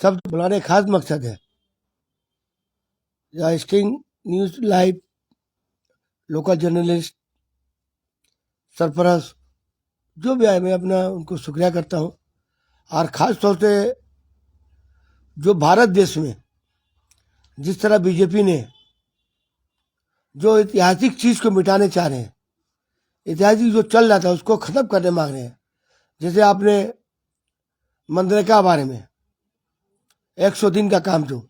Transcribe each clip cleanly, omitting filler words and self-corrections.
सब बुलाने का खास मकसद है sting news live, local journalist, Sarfaraz जो भी आए, मैं अपना उनको शुक्रिया करता हूँ। और ख़ास तौर से जो भारत देश में जिस तरह बीजेपी ने जो ऐतिहासिक चीज़ को मिटाने चाह रहे हैं, ऐतिहासिक जो चल रहा था उसको ख़त्म करने मांग रहे हैं। जैसे आपने मनरेगा बारे में 100 दिन का काम, जो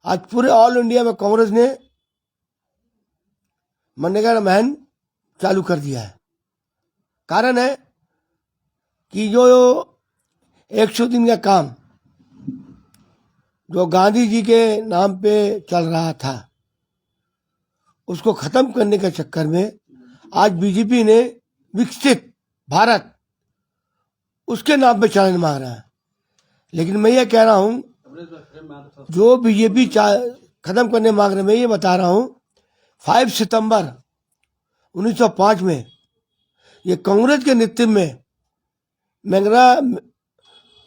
आज पूरे ऑल इंडिया में कांग्रेस ने मनरेगा अभियान चालू कर दिया है। कारण है कि जो 100 दिन का काम जो गांधी जी के नाम पे चल रहा था उसको खत्म करने के चक्कर में आज बीजेपी ने विकसित भारत उसके नाम पे चलाने मांग रहा है। लेकिन मैं ये कह रहा हूं, जो बीजेपी खत्म करने मांग रहे, मैं ये बता रहा हूं 5 सितंबर 1905 में ये कांग्रेस के नेतृत्व में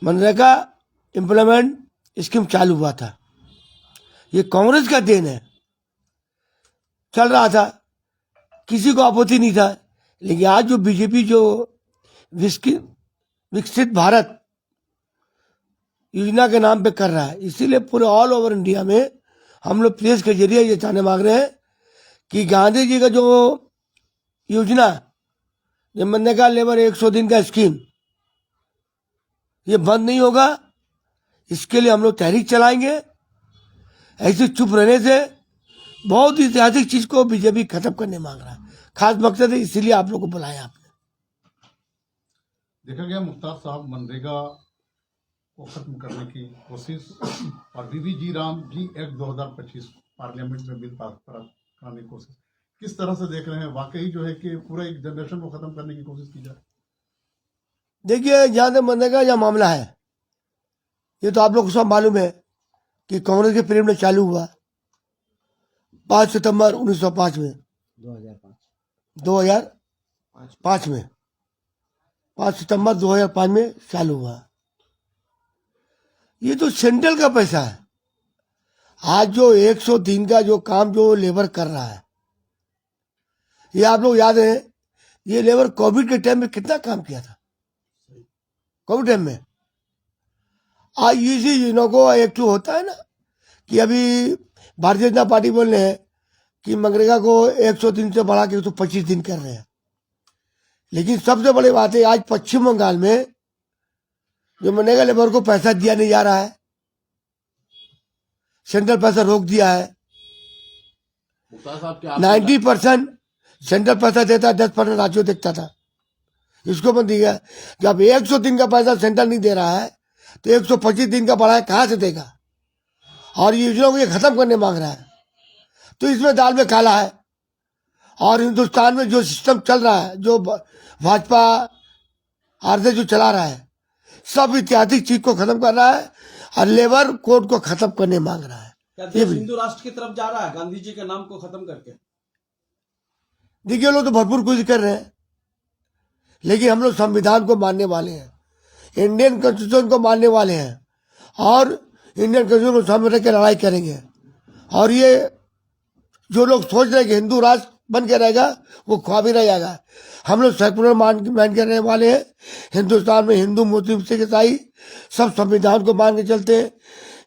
मनरेगा इम्प्लीमेंट स्कीम चालू हुआ था। ये कांग्रेस का देन है, चल रहा था, किसी को आपत्ति नहीं था। लेकिन आज जो बीजेपी जो विकसित भारत योजना के नाम पे कर रहा है, इसीलिए पूरे ऑल ओवर इंडिया में हम लोग प्रेस के जरिए ये जानने मांग रहे हैं कि गांधी जी का जो योजना, जो मनरेगा लेबर 100 दिन का स्कीम, ये बंद नहीं होगा। इसके लिए हम लोग तहरीक चलाएंगे। ऐसे चुप रहने से बहुत ऐतिहासिक चीज को बीजेपी खत्म करने मांग रहा है। खास मकसद है, इसीलिए आप लोग को बुलाया आपने। देखा गया मुख्तार साहब मनरेगा को खत्म करने की कोशिश और बीबी जी राम जी एक्ट 2025 पार्लियामेंट में बिल पास कराने की कोशिश किस तरह से देख रहे हैं? वाकई जो है कि पूरा एक जनरेशन को खत्म करने की कोशिश की जाए। देखिए, जहां तक मनरेगा का मामला है, ये तो आप लोग को सब मालूम है कि कांग्रेस के पीरियड में चालू हुआ 5 सितंबर 1905 में, 2005 में 5 सितंबर 2005 में चालू हुआ। ये तो सेंट्रल का पैसा है। आज जो 100 दिन का जो काम जो लेबर कर रहा है, ये आप लोग याद है, ये लेबर कोविड के टाइम में कितना काम किया था। कोविड टाइम में आज इसी योजना को एक्टिव होता है ना, कि अभी भारतीय जनता पार्टी बोल रहे हैं कि मनरेगा को 100 दिन से बढ़ा के 125 दिन कर रहे हैं। लेकिन सबसे बड़ी बात है, आज पश्चिम बंगाल में जो मनरेगा लेबर को पैसा दिया नहीं जा रहा है, सेंट्रल पैसा रोक दिया है। 90% सेंट्रल पैसा देता है, 10% राज्यों देखता था। इसको बंद दिया। जब 100 दिन का पैसा सेंट्रल नहीं दे रहा है तो 125 दिन का बढ़ाया कहां से देगा? और ये योजना को ये खत्म करने मांग रहा है। तो इसमें दाल में काला है। और हिंदुस्तान में जो सिस्टम चल रहा है, जो भाजपा आरजेडी जो चला रहा है, सब ऐतिहासिक चीज को खत्म कर रहा है और लेबर कोड को खत्म करने मांग रहा है। क्या देश हिंदू राष्ट्र की तरफ जा रहा है गांधी जी के नाम को खत्म करके? देखिए, लोग तो भरपूर कोशिश कर रहे हैं, लेकिन हम लोग संविधान को मानने वाले हैं, इंडियन कॉन्स्टिट्यूशन को मानने वाले हैं और इंडियन कॉन्स्टिट्यूशन को सामने रख के लड़ाई करेंगे। और ये जो लोग सोच रहे हैं कि हिंदू राष्ट्र बन के रहेगा, वो ख्वाब ही रह जाएगा। हम लोग सेकुलर मान के रहने वाले हैं। हिंदुस्तान में हिंदू, मुस्लिम, सिख, ईसाई सब संविधान को मान के चलते हैं,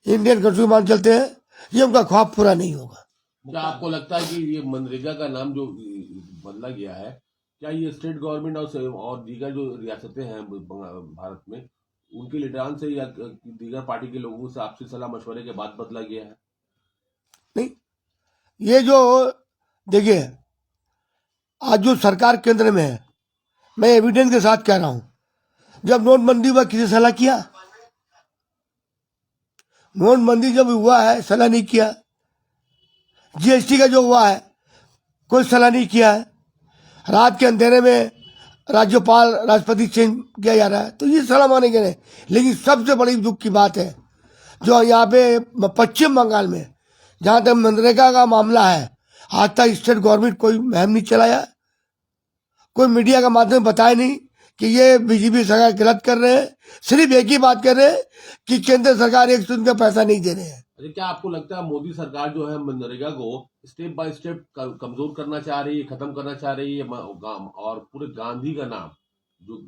इंडियन कॉन्स्टिट्यूशन मान चलते हैं। ये उनका ख्वाब पूरा नहीं होगा। क्या आपको लगता है कि ये मनरेगा का नाम जो बदला गया है, क्या ये स्टेट गवर्नमेंट और दीगर जो रियासतें हैं भारत में, उनके लीडरान से या दीगर पार्टी के लोगों से आपसी सलाह मशवरे के बाद बदला गया है? नहीं, ये जो देखिए, आज जो सरकार केंद्र में है, मैं एविडेंस के साथ कह रहा हूं, जब नोटबंदी हुआ किसी सलाह किया? नोटबंदी जब हुआ है सलाह नहीं किया। जीएसटी का जो हुआ है कोई सलाह नहीं किया है। रात के अंधेरे में राज्यपाल राष्ट्रपति चेंज किया जा रहा है, तो ये सलाह मानेंगे नहीं। लेकिन सबसे बड़ी दुख की बात है, जो यहाँ पे पश्चिम बंगाल में जहां तक मनरेगा का मामला है, आज तक स्टेट गवर्नमेंट कोई मुहिम नहीं चलाया, कोई मीडिया का माध्यम बताया नहीं कि ये बीजेपी सरकार गलत कर रहे हैं, सिर्फ एक ही बात कर रहे हैं कि केंद्र सरकार 100 का पैसा नहीं दे रहे हैं। अरे क्या आपको लगता है मोदी सरकार जो है मनरेगा को स्टेप बाय स्टेप कमजोर करना चाह रही है, खत्म करना चाह रही है, और पूरे गांधी का नाम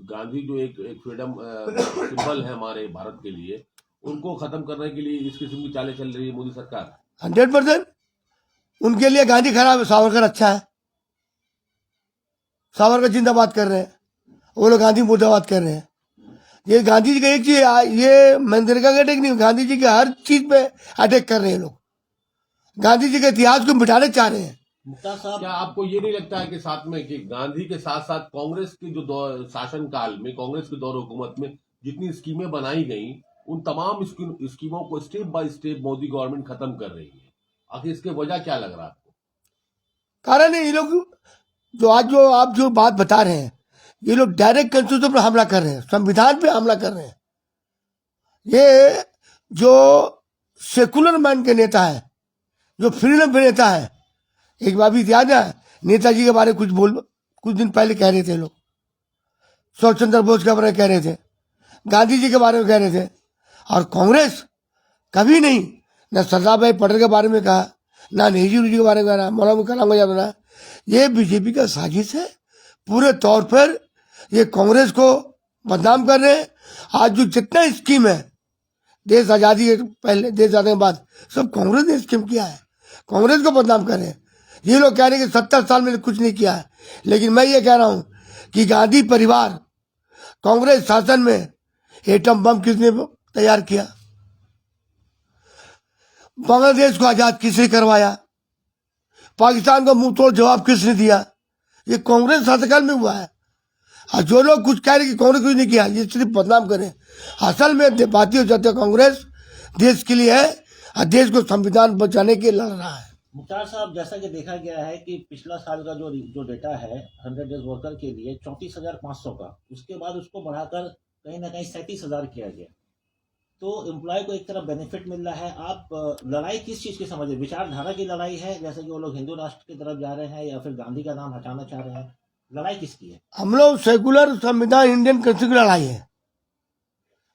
गांधी जो एक फ्रीडम सिंबल है हमारे भारत के लिए, उनको खत्म करने के लिए इस किस्म की चालें चल रही है मोदी सरकार? 100% उनके लिए गांधी खराब है, सावरकर अच्छा है। सावरकर जिंदाबाद कर रहे हैं, वो लोग गांधी मुर्दाबाद कर रहे हैं। ये गांधी जी का एक चीज, ये मनरेगा का अटैक नहीं, गांधी जी के हर चीज पे अटैक कर रहे हैं लोग। गांधी जी के इतिहास को मिटाने चाह रहे हैं। मुख्तार साहब, क्या आपको ये नहीं लगता है कि साथ में कि गांधी के साथ साथ कांग्रेस के जो शासन काल में, कांग्रेस के दौर हुकूमत में जितनी स्कीमें बनाई गई, उन तमाम स्कीमों को step by step Modi government खत्म कर रही है? आखिर इसके वजह क्या लग रहा है आपको? कारण है ये लोग जो आज जो आप जो बात बता रहे हैं, ये लोग डायरेक्ट कॉन्स्टिट्यूशन पर हमला कर रहे हैं, संविधान पे हमला कर रहे हैं। ये जो सेकुलर मैन के नेता है, जो फ्रीडम के नेता है, एक बार भी याद है नेताजी के बारे में कुछ दिन पहले कह रहे थे लोग, सुभाष चंद्र बोस के बारे में कह रहे थे, गांधी जी के बारे में कह रहे थे। और कांग्रेस कभी नहीं, न सरदार भाई पटेल के बारे में कहा, ना नेहरू जी के बारे में कहा, मौलाना कलाम आजाद बना। ये बीजेपी का साजिश है पूरे तौर पर। ये कांग्रेस को बदनाम कर रहे हैं। आज जो जितना स्कीम है देश आजादी के पहले, देश आजादी के बाद, सब कांग्रेस ने स्कीम किया है। कांग्रेस को बदनाम कर रहे हैं। ये लोग कह रहे हैं कि 70 साल में कुछ नहीं किया है, लेकिन मैं ये कह रहा हूं कि गांधी परिवार, कांग्रेस शासन में एटम बम किसने तैयार किया, बांग्लादेश को आजाद किसने करवाया, पाकिस्तान को मुंह तोड़ जवाब किसने दिया, ये कांग्रेस शासनकाल में हुआ है। और जो लोग कुछ कह रहे कि कांग्रेस कुछ नहीं किया, ये सिर्फ बदनाम करें। असल में भारतीय जनता कांग्रेस देश के लिए है और देश को संविधान बचाने के लिए लड़ रहा है। मुख्तार साहब, जैसा कि देखा गया है कि पिछला साल का जो डेटा है 100 डेज वर्कर के लिए 34,500 का, उसके बाद उसको बढ़ाकर कहीं ना कहीं 37,000 किया गया। तो एम्प्लॉय को एक तरफ बेनिफिट मिल रहा है। आप लड़ाई किस चीज़ की समझे? विचारधारा की लड़ाई है, जैसे कि वो लोग हिंदू राष्ट्र की तरफ जा रहे हैं, या फिर गांधी का नाम हटाना चाह रहे हैं? लड़ाई किसकी है? हम लोग सेकुलर संविधान इंडियन कॉन्स्टिट्यूशन की लड़ाई है।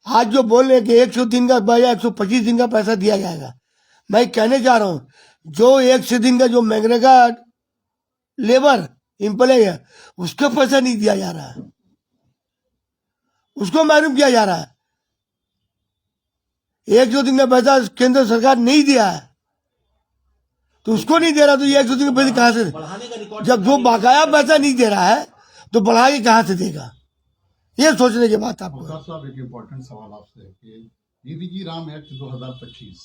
आज जो बोल रहे हैं कि 103 का बजाय 125 दिन का पैसा दिया जाएगा, मैं कहने जा रहा हूं जो 100 दिन का जो मनरेगा लेबर एम्प्लॉय है, उसका पैसा नहीं दिया जा रहा है, उसको महरूम किया जा रहा है। 100 दिन का पैसा केंद्र सरकार नहीं दिया है, तो उसको नहीं दे रहा, तो ये 100 दिन का पैसा कहां से? जब जो बकाया पैसा नहीं दे रहा है तो बढ़ा के कहां से देगा? ये सोचने की बात आपको। मुख्तार साहब, एक इम्पोर्टेंट सवाल आपसे है कि बीबीजी राम एक्ट 2025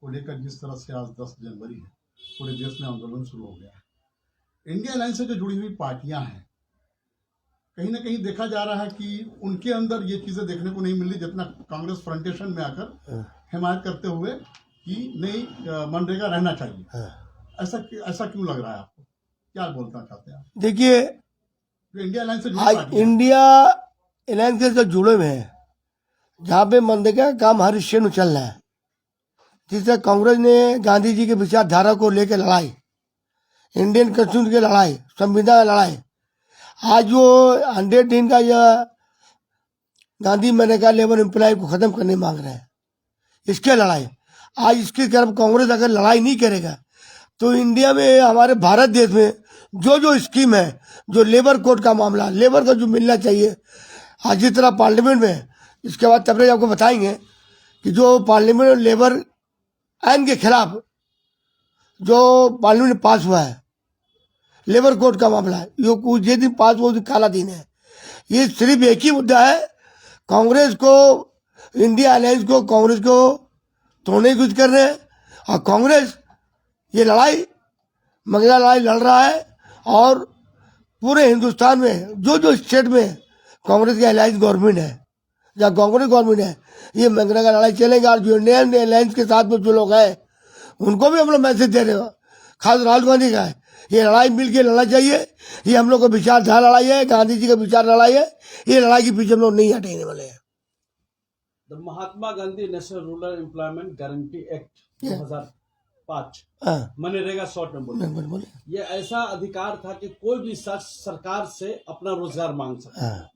को लेकर जिस तरह से आज 10 जनवरी है, पूरे देश में आंदोलन शुरू हो गया है। इंडिया अलायंस से जो जुड़ी हुई पार्टियां हैं, कहीं ना कहीं देखा जा रहा है कि उनके अंदर ये चीजें देखने को नहीं मिल रही, जितना कांग्रेस फ्रंटेशन में आकर हिमायत करते हुए कि नहीं, मनरेगा रहना चाहिए। ऐसा क्यों लग रहा है आपको? क्या बोलना चाहते हैं आप? देखिए, इंडिया अलायंस से आज इंडिया अलायंस से जुड़े हुए हैं, जहाँ पे मनरेगा का काम हर स्टेट में चल रहा है। जिससे कांग्रेस ने गांधी जी के विचारधारा को लेकर लड़ाई, इंडियन कॉन्स्टिट्यूशन की लड़ाई, संविधान लड़ाई, आज जो 100 दिन का यह गांधी मनरेगा लेबर एम्प्लॉय को खत्म करने मांग रहे हैं, इसके लड़ाई। आज इसकी तरफ कांग्रेस अगर लड़ाई नहीं करेगा तो इंडिया में, हमारे भारत देश में जो स्कीम है, जो लेबर कोड का मामला, लेबर का जो मिलना चाहिए, आज जिस तरह पार्लियामेंट में, इसके बाद तब आपको बताएंगे कि जो पार्लियामेंट में लेबर आइन के खिलाफ जो पार्लियामेंट में पास हुआ है, लेबर कोड का मामला, ये दिन पास वो दिन काला दिन है। ये सिर्फ एक ही मुद्दा है, कांग्रेस को, इंडिया अलायंस को, कांग्रेस को तोड़ने की कोशिश कर रहे हैं। और कांग्रेस ये लड़ाई, मनरेगा लड़ाई लड़ रहा है, और पूरे हिंदुस्तान में जो स्टेट में कांग्रेस की अलायंस गवर्नमेंट है, जहाँ कांग्रेस गवर्नमेंट है, ये मनरेगा लड़ाई चलेगा। और जो इंडियन अलायंस के साथ में जो लोग हैं, उनको भी हम लोग मैसेज दे रहे हो, खास राहुल गांधी का है, ये लड़ाई मिल के लड़ना चाहिए। ये हम लोग का विचारधारा लड़ाई है, गांधी जी का विचार लड़ाई है। ये लड़ाई के पीछे हम लोग नहीं हटेने वाले हैं। The Mahatma Gandhi national rural employment guarantee act 2005, MNREGA short में बोले, ये ऐसा अधिकार था कि कोई भी शख्स सरकार से अपना रोजगार मांग सकता है।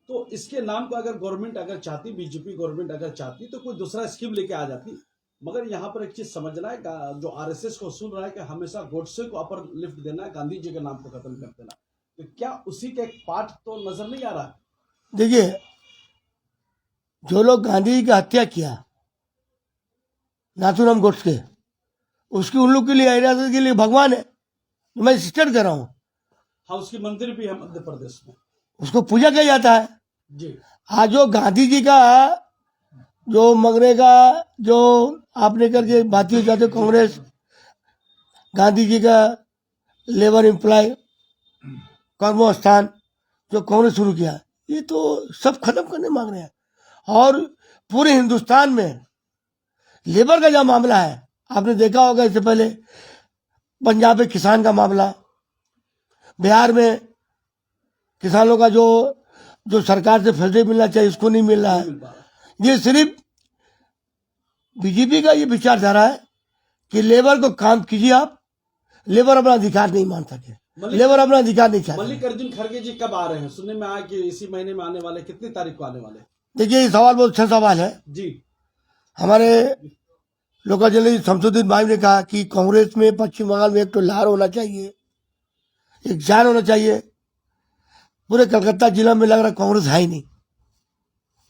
तो इसके नाम को अगर गवर्नमेंट अगर चाहती, बीजेपी गवर्नमेंट अगर चाहती तो कोई दूसरा स्कीम लेके आ जाती। मगर यहाँ पर एक चीज समझना है, जो आरएसएस को सुन रहा है कि हमेशा गोडसे को अपर लिफ्ट देना है, गांधी जी के नाम को खत्म कर देना, तो क्या उसी का एक पार्ट तो नजर नहीं आ रहा? देखिए, जो लोग गांधी जी की हत्या किया, नाथूराम गोडसे, उसकी उन लोग के लिए, आजादी के लिए भगवान है, मैं स्टेट कर रहा हूँ। हाँ, उसकी मंदिर भी है मध्य प्रदेश में, उसको पूजा किया जाता है। जी। आज जो गांधी जी का जो मनरेगा, जो आपने करके भारतीय जनता कांग्रेस, गांधी जी का लेबर एम्प्लॉय कर्मस्थान जो कांग्रेस शुरू किया, ये तो सब खत्म करने मांग रहे हैं। और पूरे हिंदुस्तान में लेबर का जो मामला है, आपने देखा होगा इससे पहले पंजाब में किसान का मामला, बिहार में किसानों का जो सरकार से फैसले मिलना चाहिए उसको नहीं मिल रहा है। ये सिर्फ बीजेपी का ये विचारधारा है कि लेबर को काम कीजिए आप, लेबर अपना अधिकार नहीं मान सके, लेबर अपना अधिकार नहीं चाहते। मल्लिकार्जुन खड़गे जी कब आ रहे हैं? सुनने में आया कि इसी महीने में आने वाले, कितनी तारीख को आने वाले? देखिए, ये सवाल बहुत अच्छा सवाल है। जी। हमारे लोकल जर्नलिस्ट शमसुद्दीन भाई ने कहा कि कांग्रेस में पश्चिम बंगाल में एक तो लहर होना चाहिए, एक जान होना चाहिए। पूरे कलकत्ता जिला में लग रहा कांग्रेस है ही नहीं।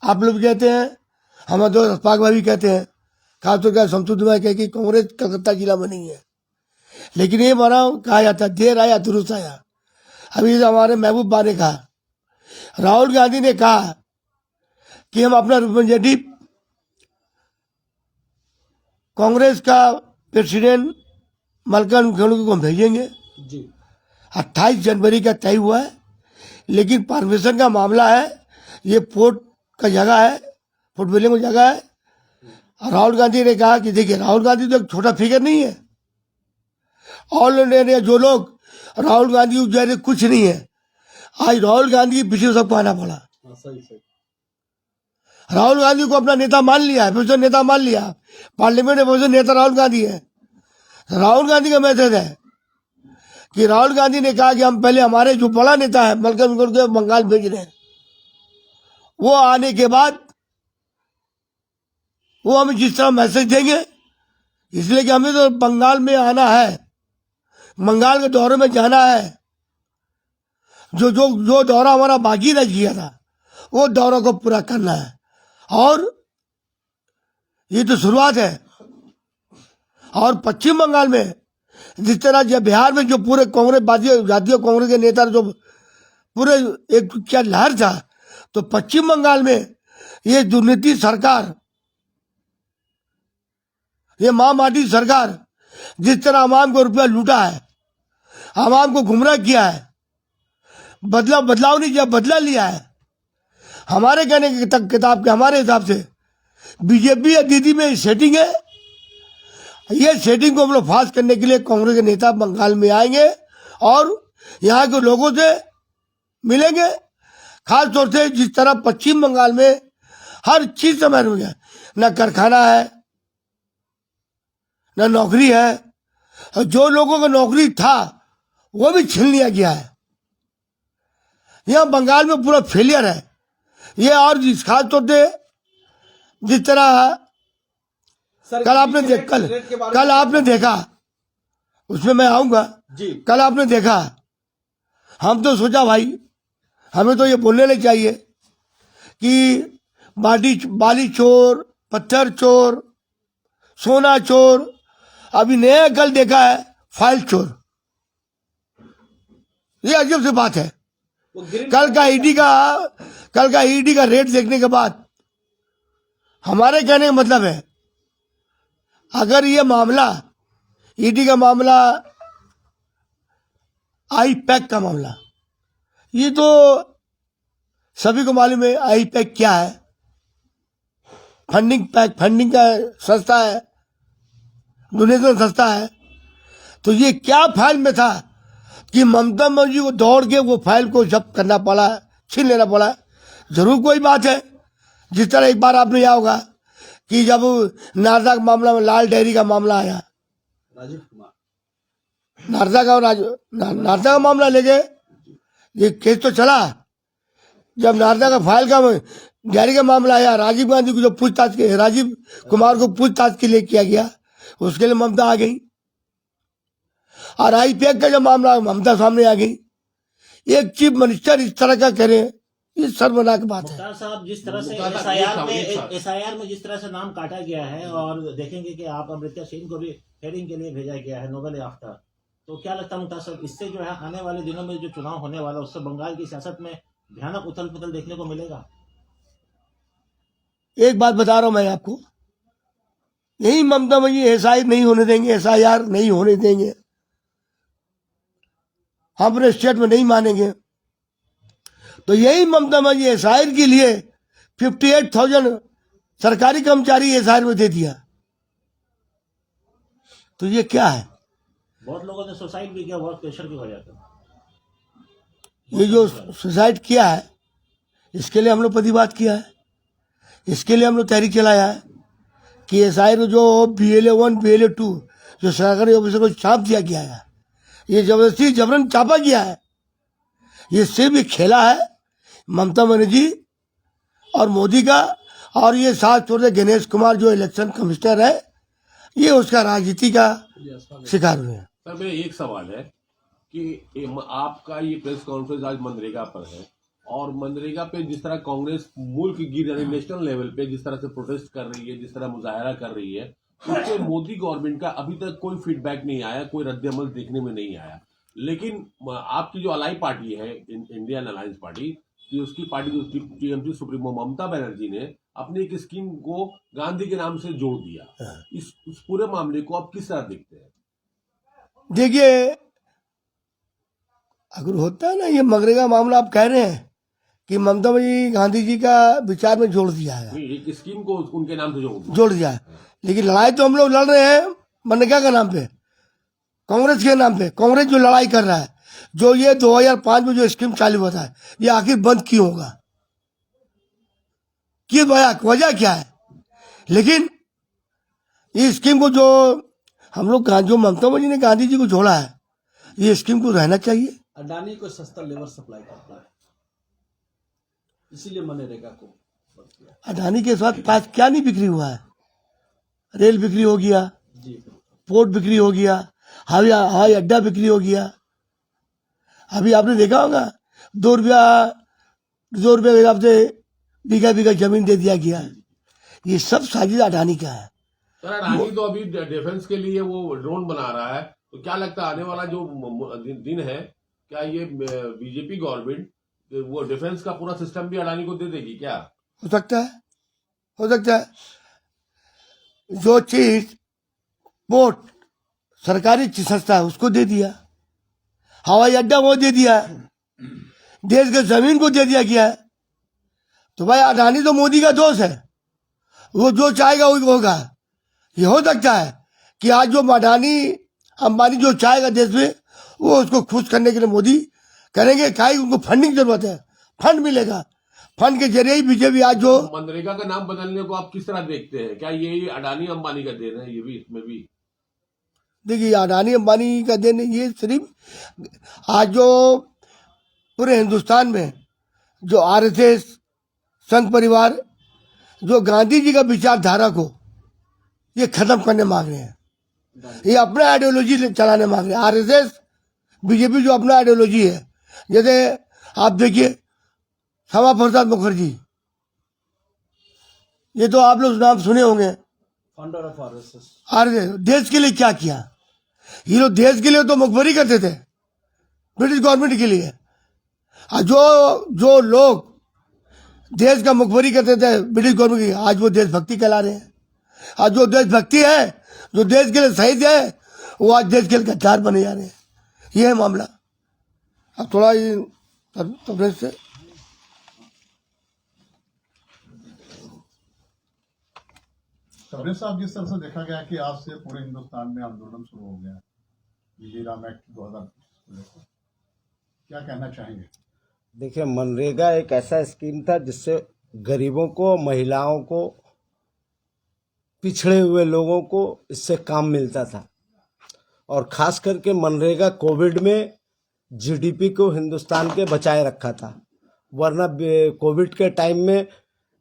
आप लोग कहते हैं, हमारे दोस्त अस्फाक भाई भी कहते हैं, खासतौर पर शमसुद्दीन भाई कहे कि कांग्रेस कलकत्ता जिला में नहीं है। लेकिन ये माना कहा जाता है, देर आया दुरुस्त आया। अभी हमारे महबूब बा ने कहा, राहुल गांधी ने कहा कि हम अपना रिप्रेजेंटेटिव कांग्रेस का प्रेसिडेंट मल्लिकार्जुन खड़गे को भेजेंगे। जी। 28 जनवरी का तय हुआ है, लेकिन परमिशन का मामला है, ये पोर्ट का जगह है, पोर्ट विलियम की जगह है। राहुल गांधी ने कहा कि देखिए, राहुल गांधी तो एक छोटा फिगर नहीं है। ऑल इंडिया जो लोग राहुल गांधी उस कुछ नहीं है, आज राहुल गांधी के पीछे सबको आना पड़ा। सही सही। राहुल गांधी को अपना नेता मान लिया है, पोजिशन नेता मान लिया, पार्लियामेंट में पोजिशन नेता राहुल गांधी है। राहुल गांधी का मैसेज है कि राहुल गांधी ने कहा कि हम पहले हमारे जो बड़ा नेता है मल्लिकार्जुन खड़गे को बंगाल भेज रहे हैं, वो आने के बाद वो हमें जिस तरह मैसेज देंगे, इसलिए कि हमें तो बंगाल में आना है, बंगाल के दौरे में जाना है। जो दौरा हमारा बाकी रह गया था, वो दौरा को पूरा करना है। और ये तो शुरुआत है। और पश्चिम बंगाल में जिस तरह जब बिहार में जो पूरे कांग्रेस जातीय कांग्रेस के नेता जो पूरे एक क्या लहर था, तो पश्चिम बंगाल में ये दुर्नीति सरकार, ये माओवादी सरकार जिस तरह आवाम को रुपया लूटा है, आवाम को गुमराह किया है, बदलाव नहीं किया, बदला लिया है। हमारे कहने की किताब के हमारे हिसाब से बीजेपी या दीदी में सेटिंग है। ये सेटिंग को हम लोग फास्ट करने के लिए कांग्रेस के नेता बंगाल में आएंगे और यहाँ के लोगों से मिलेंगे। खास तौर से जिस तरह पश्चिम बंगाल में हर चीज समझ में गया, न कारखाना है, न नौकरी है, और जो लोगों को नौकरी था वो भी छीन लिया गया है। यह बंगाल में पूरा फेलियर है ये। और खास तौर से जिस तरह कल आपने देखा, उसमें मैं आऊंगा जी। कल आपने देखा, हम तो सोचा भाई हमें तो ये बोलने नहीं चाहिए कि बाली चोर, पत्थर चोर, सोना चोर। अभी नया कल देखा है फाइल चोर। ये अजीब सी बात है। कल का ईडी का रेट देखने के बाद हमारे कहने का मतलब है, अगर ये मामला ईडी का मामला, आई पैक का मामला, ये तो सभी को मालूम है आई पैक क्या है। फंडिंग का संस्था है, डोनेशन संस्था है। तो ये क्या फाइल में था कि ममता बनर्जी को दौड़ के वो फाइल को जब्त करना पड़ा, छीन लेना पड़ा। जरूर कोई बात है। जिस तरह एक बार आपने याद होगा कि जब नारदा का मामला में लाल डेयरी का मामला आया, राजीव कुमार, नारदा का मामला लेके ये केस तो चला, जब नारदा का फाइल का जारी का मामला आया, राजीव गांधी को जो पूछताछ के, राजीव कुमार को पूछताछ के लिए किया गया, उसके लिए ममता आ गई। और आईपीएक का जब मामला, ममता सामने आ गई। एक चीफ मिनिस्टर इस तरह का करे, ये शर्मनाक बात है। मुख्तार साहब, जिस तरह से मुख्तार साहब, एसआईआर में जिस तरह से नाम काटा गया है, और देखेंगे कि आप अमृता सिंह को भी हेयरिंग के लिए भेजा गया है, नोबेल याफ्ता, तो क्या लगता है मुख्तार साहब, इससे जो है आने वाले दिनों में जो चुनाव होने वाला है, उससे बंगाल की सियासत में भयानक उथल पुथल देखने को मिलेगा? एक बात बता रहा हूं मैं आपको, यही ममता जी एसआई नहीं होने देंगे, एसआईआर नहीं होने देंगे, हम अपने स्टेट में नहीं मानेंगे। तो यही ममता जी एसआईआर के लिए 58,000 सरकारी कर्मचारी एसआईआर में दे दिया। तो ये क्या है? बहुत लोगों ने सुसाइड भी किया बहुत प्रेशर की वजह से। ये जो सुसाइड किया है, इसके लिए हम लोग प्रतिवाद किया है, इसके लिए हम लोग तहरीक चलाया है कि एसआईआर जो BLA 1 BLA 2 जो सरकारी ऑफिसर को चाप दिया गया है, ये जबरदस्ती जबरन चापा गया है, ये सिर्फ भी खेला है ममता बनर्जी और मोदी का। और ये साथ छोड़ते गणेश कुमार जो इलेक्शन कमिश्नर है, ये उसका राजनीति का शिकार हुए हैं। सर, मेरा एक सवाल है कि आपका ये प्रेस कॉन्फ्रेंस आज मनरेगा पर है, और मनरेगा पे जिस तरह कांग्रेस मुल्क की नेशनल लेवल पे जिस तरह से प्रोटेस्ट कर रही है, जिस तरह मुजाहरा कर रही है, उससे मोदी गवर्नमेंट का अभी तक कोई फीडबैक नहीं आया, कोई रद्द-ए-अमल देखने में नहीं आया। लेकिन आपकी जो अलाई पार्टी है, इंडियन अलायंस पार्टी, उसकी पार्टी जो टीएमसी सुप्रीमो ममता बनर्जी ने अपनी एक स्कीम को गांधी के नाम से जोड़ दिया। इस पूरे मामले को आप किस तरह देखते हैं? देखिए, अगर होता है ना ये मनरेगा मामला, आप कह रहे हैं कि ममता जी गांधी जी का विचार में जोड़ दिया है, नहीं, एक स्कीम को उनके नाम से जोड़ दिया है। लेकिन लड़ाई तो हम लोग लड़ रहे हैं मनरेगा के नाम पे, कांग्रेस के नाम पे। कांग्रेस जो लड़ाई कर रहा है, जो ये 2005 में जो स्कीम चालू हुआ था, ये आखिर बंद क्यों होगा, कि वजह क्या है? लेकिन ये स्कीम को जो हम लोग जो ममता जी ने गांधी जी को जोड़ा है, ये स्कीम को रहना चाहिए। अडानी को सस्ता लेबर सप्लाई करता है, इसीलिए मनरेगा को बंद किया। अडानी के साथ पास क्या नहीं बिक्री हुआ है? रेल बिक्री हो गया, जी, पोर्ट बिक्री हो गया, हवाई अड्डा बिक्री हो गया। अभी आपने देखा होगा 2 रुपया के हिसाब से बीघा जमीन दे दिया गया। ये सब साजिश अडानी का है। सर, अडानी तो अभी डिफेंस के लिए वो ड्रोन बना रहा है, तो क्या लगता है आने वाला जो दिन है, क्या ये बीजेपी गवर्नमेंट वो डिफेंस का पूरा सिस्टम भी अडानी को दे देगी क्या? हो सकता है, हो सकता है। जो चीज पोर्ट सरकारी संस्था है उसको दे दिया, हवाई अड्डा वो दे दिया, देश के जमीन को दे दिया गया है। तो भाई अडानी तो मोदी का दोस्त है, वो जो चाहेगा वही होगा। ये हो सकता है कि आज जो अडानी अंबानी जो चाहेगा देश में, वो उसको खुश करने के लिए मोदी करेंगे। काहे उनको फंडिंग जरूरत है, फंड मिलेगा, फंड के जरिए ही बीजेपी आज जो मनरेगा का नाम बदलने को आप किस तरह देखते हैं? क्या ये अडानी अंबानी का देन है? ये भी इसमें भी देखिए, अडानी अंबानी का देन ये सिर्फ आज जो पूरे हिंदुस्तान में जो आरएसएस संघ परिवार जो गांधी जी का विचारधारा को ये खत्म करने मांग रहे हैं, ये अपना आइडियोलॉजी चलाने मांग रहे हैं। आरएसएस बीजेपी जो अपना आइडियोलॉजी है, जैसे आप देखिए श्यामा प्रसाद मुखर्जी, ये तो आप लोग नाम सुने होंगे, फाउंडर ऑफ आरएसएस। आरएसएस देश के लिए क्या किया? ये लोग देश के लिए तो मुखबरी करते थे, ब्रिटिश गवर्नमेंट के लिए। और जो लोग देश का मुखबरी करते थे ब्रिटिश गवर्नमेंट की, आज वो देशभक्ति कहला रहे हैं। आज जो देशभक्ति है, जो देश के लिए शहीद है, वो आज देश के लिए गद्दार बने जा रहे हैं। ये है मामला। अब थोड़ा तो से कबीर साहब, जिस तरह से देखा गया कि आज से पूरे हिंदुस्तान में आंदोलन शुरू हो गया जीराम एक्ट 2025 को लेकर, क्या कहना चाहेंगे? देखिए, मनरेगा एक ऐसा स्कीम था जिससे गरीबों को, महिलाओं को, पिछड़े हुए लोगों को इससे काम मिलता था। और खास करके मनरेगा कोविड में जीडीपी को हिंदुस्तान के बचाए रखा था। वरना कोविड के टाइम में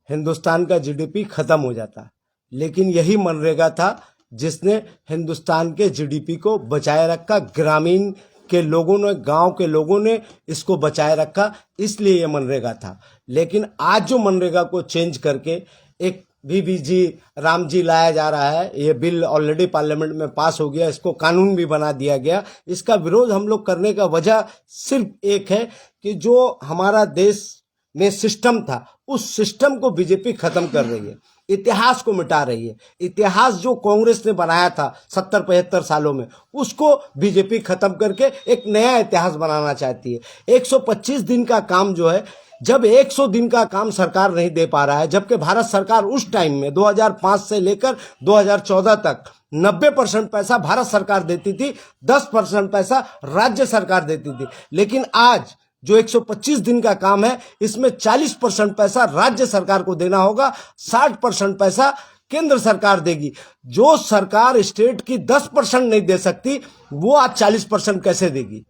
हिंदुस्तान का जीडीपी खत्म हो जाता। लेकिन यही मनरेगा था जिसने हिंदुस्तान के जीडीपी को बचाए रखा, ग्रामीण के लोगों ने, गांव के लोगों ने इसको बचाए रखा, इसलिए ये मनरेगा था। लेकिन आज जो मनरेगा को चेंज करके एक बीबीजी रामजी लाया जा रहा है, ये बिल ऑलरेडी पार्लियामेंट में पास हो गया, इसको कानून भी बना दिया गया। इसका विरोध हम लोग करने का वजह सिर्फ एक है कि जो हमारा देश में सिस्टम था, उस सिस्टम को बीजेपी खत्म कर रही है, इतिहास को मिटा रही है। इतिहास जो कांग्रेस ने बनाया था 70-75 सालों में, उसको बीजेपी खत्म करके एक नया इतिहास बनाना चाहती है। 125 दिन का काम जो है, जब 100 दिन का काम सरकार नहीं दे पा रहा है, जबकि भारत सरकार उस टाइम में 2005 से लेकर 2014 तक 90% पैसा भारत सरकार देती थी, 10% पैसा राज्य सरकार देती थी। लेकिन आज जो 125 दिन का काम है, इसमें 40% पैसा राज्य सरकार को देना होगा, 60% पैसा केंद्र सरकार देगी। जो सरकार स्टेट की 10% नहीं दे सकती, वो आज 40% कैसे देगी?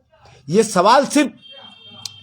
ये सवाल सिर्फ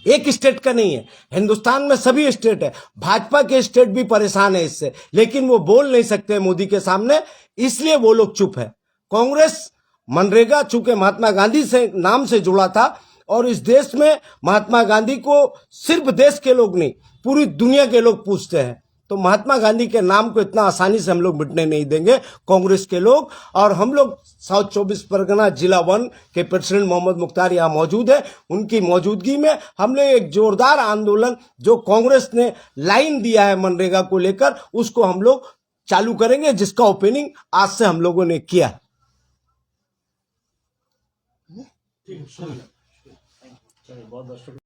एक स्टेट का नहीं है, हिंदुस्तान में सभी स्टेट है। भाजपा के स्टेट भी परेशान है इससे, लेकिन वो बोल नहीं सकते मोदी के सामने, इसलिए वो लोग चुप है। कांग्रेस मनरेगा चूंकि महात्मा गांधी से नाम से जुड़ा था, और इस देश में महात्मा गांधी को सिर्फ देश के लोग नहीं, पूरी दुनिया के लोग पूछते हैं, तो महात्मा गांधी के नाम को इतना आसानी से हम लोग मिटने नहीं देंगे, कांग्रेस के लोग। और हम लोग साउथ 24 परगना जिला 1 के प्रेसिडेंट मोहम्मद मुख्तार यहाँ मौजूद है, उनकी मौजूदगी में हम लोग एक जोरदार आंदोलन जो कांग्रेस ने लाइन दिया है मनरेगा को लेकर, उसको हम लोग चालू करेंगे, जिसका ओपनिंग आज से हम लोगों ने किया। ठीक है, शुक्रिया। चलिए, बहुत बहुत शुक्रिया।